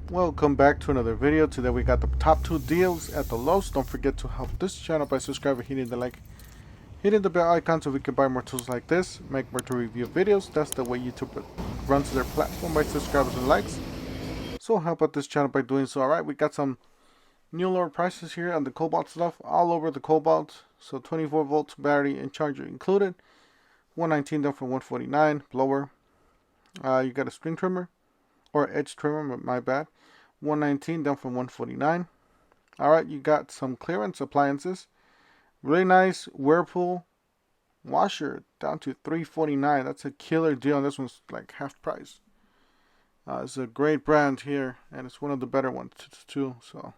Welcome back to another video. Today we got the top 2 deals at the Lowe's. Don't forget to help this channel by subscribing, hitting the like, hitting the bell icon so we can buy more tools like this, make more to review videos. That's the way YouTube runs their platform, by subscribers and likes. So help out this channel by doing so. Alright, we got some new lower prices here on the Cobalt stuff, all over the Cobalt. So 24 volts battery and charger included. 119 down from 149. Blower. You got a string trimmer or edge trimmer, my bad. 119 down from 149. Alright, you got some clearance appliances. Really nice Whirlpool washer down to 349. That's a killer deal, and this one's like half price. It's a great brand here, and it's one of the better ones too. So,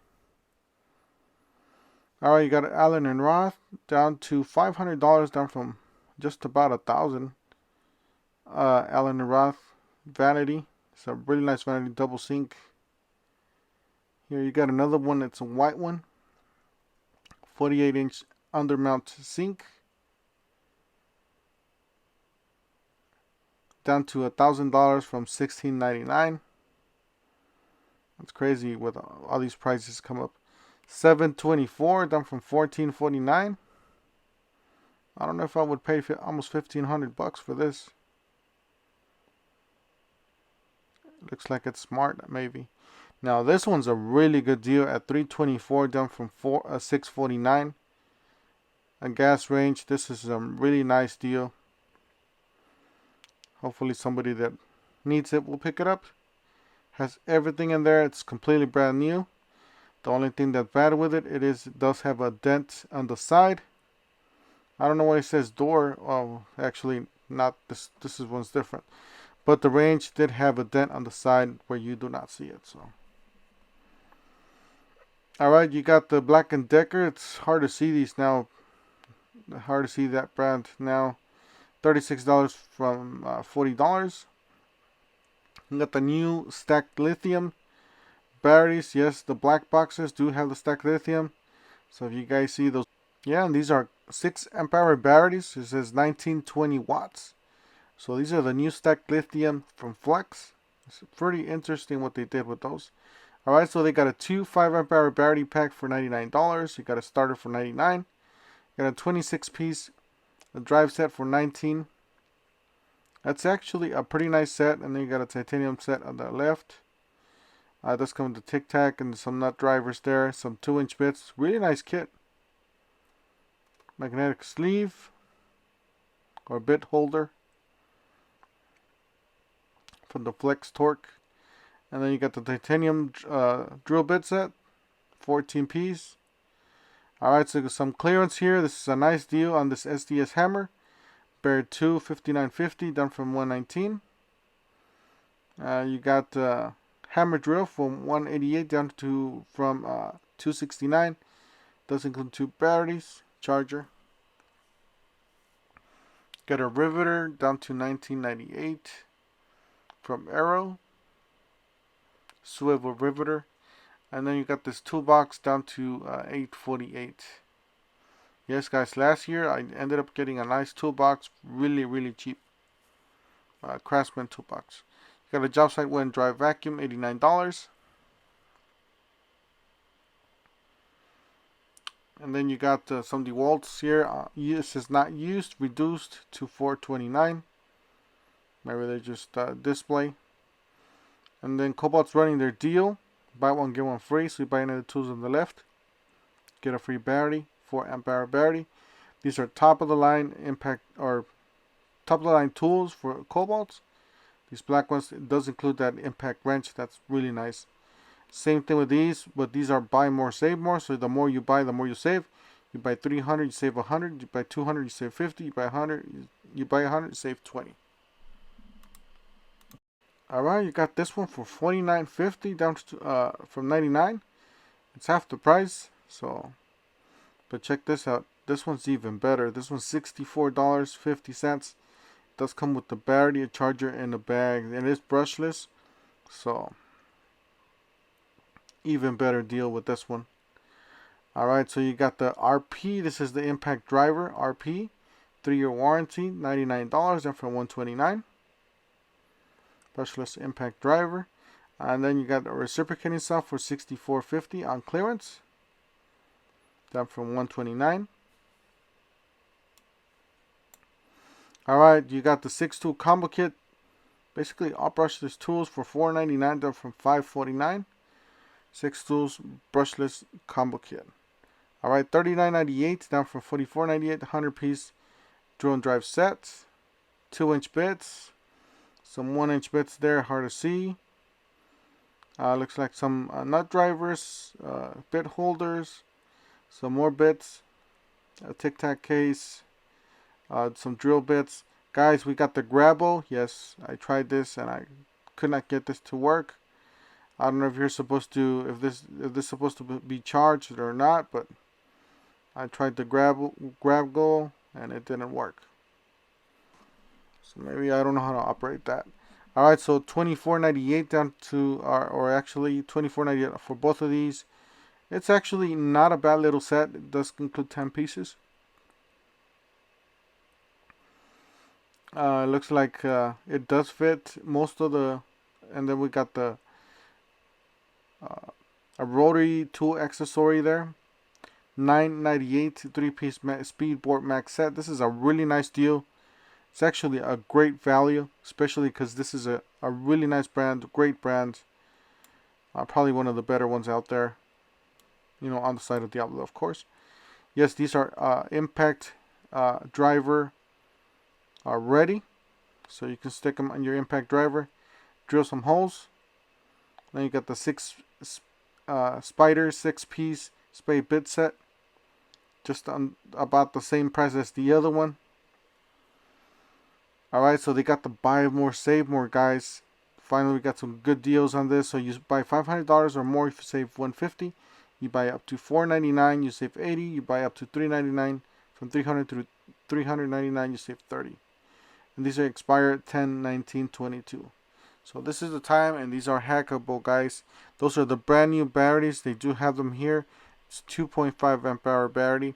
alright, you got Allen and Roth down to $500, down from just about $1,000. Allen and Roth vanity. It's a really nice vanity, double sink. Here you got another one. It's a white one. 48-inch undermount sink. Down to $1,000 from $1,699. That's crazy with all these prices come up. $724 down from $1,449. I don't know if I would pay almost $1,500 for this. Looks like it's smart, maybe. Now this one's a really good deal at $324, down from $649. A gas range. This is a really nice deal. Hopefully somebody that needs it will pick it up. Has everything in there. It's completely brand new. The only thing that's bad with it, it does have a dent on the side. I don't know why it says door. Oh, actually not. This one's different. But the range did have a dent on the side where you do not see it. So, alright, you got the Black & Decker. It's hard to see these now. Hard to see that brand now. $36 from $40. You got the new stacked lithium batteries. Yes, the black boxes do have the stacked lithium. So if you guys see those, yeah, and these are 6 amp hour batteries. It says 1920 watts. So these are the new stacked lithium from Flex. It's pretty interesting what they did with those. Alright, so they got a 2 5 amp hour battery pack for $99. You got a starter for $99. You got a 26 piece drive set for $19. That's actually a pretty nice set. And then you got a titanium set on the left. Does come with the tic tac and some nut drivers there. Some 2-inch bits. Really nice kit. Magnetic sleeve or bit holder from the Flex Torque. And then you got the titanium drill bit set, 14 piece. Alright, so some clearance here. This is a nice deal on this SDS hammer. Bear 2, $59.50, down from $119. You got hammer drill from $188 down to from $269. Does include 2 batteries, charger. Got a riveter down to $19.98 from Arrow. Swivel riveter. And then you got this toolbox down to $848. Yes, guys, last year I ended up getting a nice toolbox, really cheap. Craftsman Toolbox. You got a job site wind dry vacuum, $89. And then you got some DeWalt's here. This is not used, reduced to $429. Maybe they just display. And then Cobalt's running their deal. Buy one, get one free. So you buy any of the tools on the left, get a free battery, 4 amp hour battery. These are top of the line impact or top of the line tools for Cobalt's. These black ones, it does include that impact wrench. That's really nice. Same thing with these, but these are buy more, save more. So the more you buy, the more you save. You buy 300, you save 100. You buy 200, you save 50. You buy 100, you buy 100, you save 20. Alright, you got this one for $49.50 down to from $99. It's half the price. So, but check this out. This one's even better. This one's $64.50. Does come with the battery, a charger, and a bag. It is brushless. So, even better deal with this one. Alright, so you got the RP. This is the impact driver, RP. 3-year warranty, $99, and from $129. Brushless impact driver. And then you got a reciprocating saw for $64.50 on clearance, down from $129. Alright, you got the 6-tool combo kit. Basically, all brushless tools for $4.99, down from $5.49. 6 tools brushless combo kit. Alright, $39.98, down from $44.98. 100-piece drill and drive sets. 2-inch bits. Some 1-inch bits there, hard to see. Looks like some nut drivers, bit holders, some more bits, a tic-tac case, some drill bits. Guys, we got the Grabo. Yes, I tried this and I could not get this to work. I don't know if you're supposed to, if this is supposed to be charged or not, but I tried the Grabo and it didn't work. So maybe I don't know how to operate that. Alright, so $24.98 down to, or actually $24.98 for both of these. It's actually not a bad little set. It does include 10 pieces. Looks like it does fit most of the, and then we got the a rotary tool accessory there. $9.98 3-piece speedboard max set. This is a really nice deal. It's actually a great value, especially because this is a really nice brand, great brand. Probably one of the better ones out there. You know, on the side of the outlet, of course. Yes, these are impact driver ready. So you can stick them on your impact driver, drill some holes. Then you got the Spider 6-piece spade bit set. Just about the same price as the other one. Alright, so they got the buy more, save more, guys. Finally, we got some good deals on this. So you buy $500 or more, you save $150. You buy up to $499, you save $80. You buy up to $399, from $300 to $399, you save $30. And these are expired 10/19/22. So this is the time, and these are hackable, guys. Those are the brand new batteries. They do have them here. It's 2.5 amp hour battery.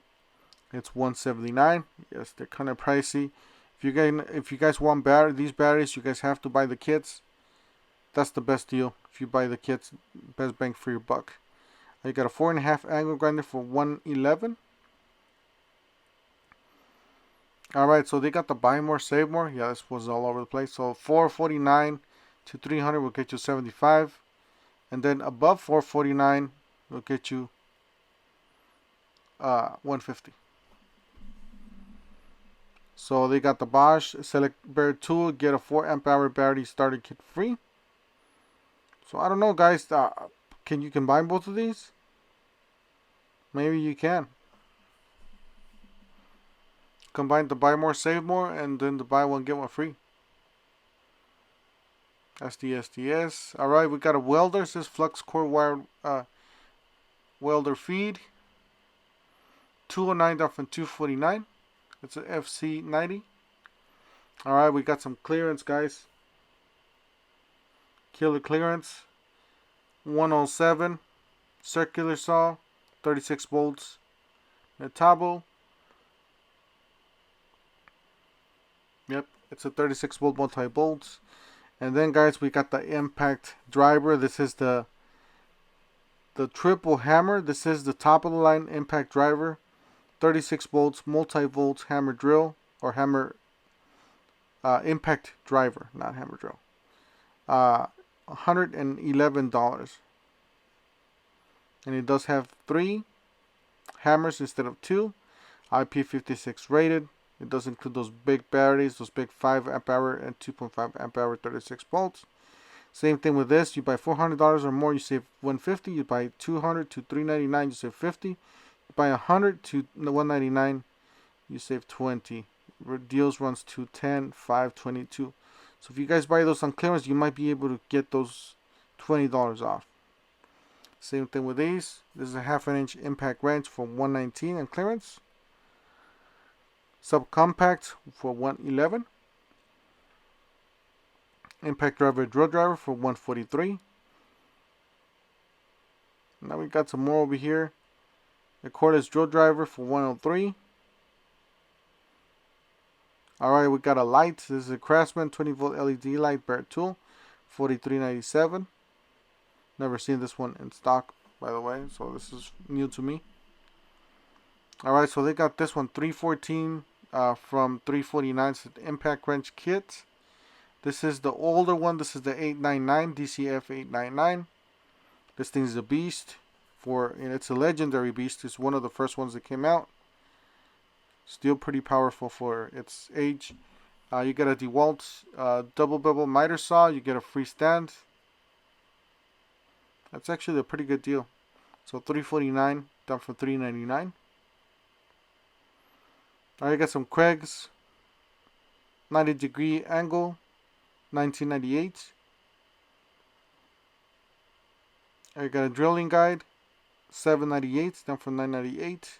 It's $179. Yes, they're kind of pricey. If you guys want these batteries, you guys have to buy the kits. That's the best deal. If you buy the kits, best bang for your buck. You got a 4.5 angle grinder for $111. Alright, so they got the buy more, save more. Yeah, this was all over the place. So $449 to $300 will get you $75. And then above $449 will get you $150. So they got the Bosch Select Bear tool, get a 4 amp hour battery starter kit free. So I don't know, guys. Can you combine both of these? Maybe you can. Combine the buy more, save more, and then the buy one, get one free. SDS. Alright, we got a welder. It says flux core wire welder feed. $209 down from $249. It's an FC90. Alright, we got some clearance, guys. Killer clearance. 107. Circular saw. 36 bolts. Metabo. Yep, it's a 36 volt multi-bolts. And then, guys, we got the impact driver. This is the triple hammer. This is the top of the line impact driver. 36 volts, multi-volts hammer drill, or hammer impact driver, not hammer drill. $111. And it does have 3 hammers instead of 2. IP56 rated. It does include those big batteries, those big 5 amp hour and 2.5 amp hour 36 volts. Same thing with this. You buy $400 or more, you save $150. You buy $200 to $399, you save $50. You buy $100 to $199, you save $20. Deals runs to $10, $5, $22. So if you guys buy those on clearance, you might be able to get those $20 off. Same thing with these. This is a 1/2 inch impact wrench for $119 on clearance. Subcompact for $111. Impact driver drill driver for $143. Now we got some more over here. The cordless drill driver for $103. Alright, we got a light. This is a Craftsman 20 volt LED light Barrett tool, $43.97. Never seen this one in stock, by the way, so this is new to me. Alright, so they got this one, 314 from 349. It's the impact wrench kit. This is the older one. This is the 899, DCF 899. This thing is a beast. And it's a legendary beast. It's one of the first ones that came out. Still pretty powerful for its age. You get a DeWalt double bevel miter saw. You get a free stand. That's actually a pretty good deal. So $349 down from $399. Alright, I got some Craigs 90-degree angle, 1998. I got a drilling guide, $7.98 down from $9.98.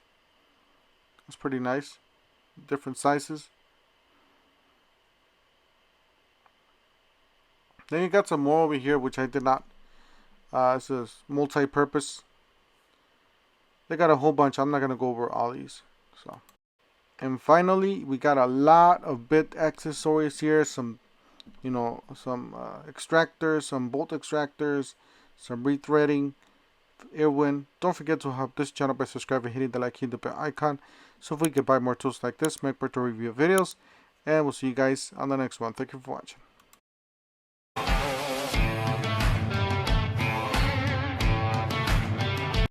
That's pretty nice. Different sizes. Then you got some more over here, which I did not. It's a multi-purpose. They got a whole bunch. I'm not gonna go over all these. So. And finally, we got a lot of bit accessories here. Some, some extractors, some bolt extractors, some rethreading, airwind. Don't forget to help this channel by subscribing, hitting the like, hitting the bell icon, so we can buy more tools like this, make better review videos. And we'll see you guys on the next one. Thank you for watching.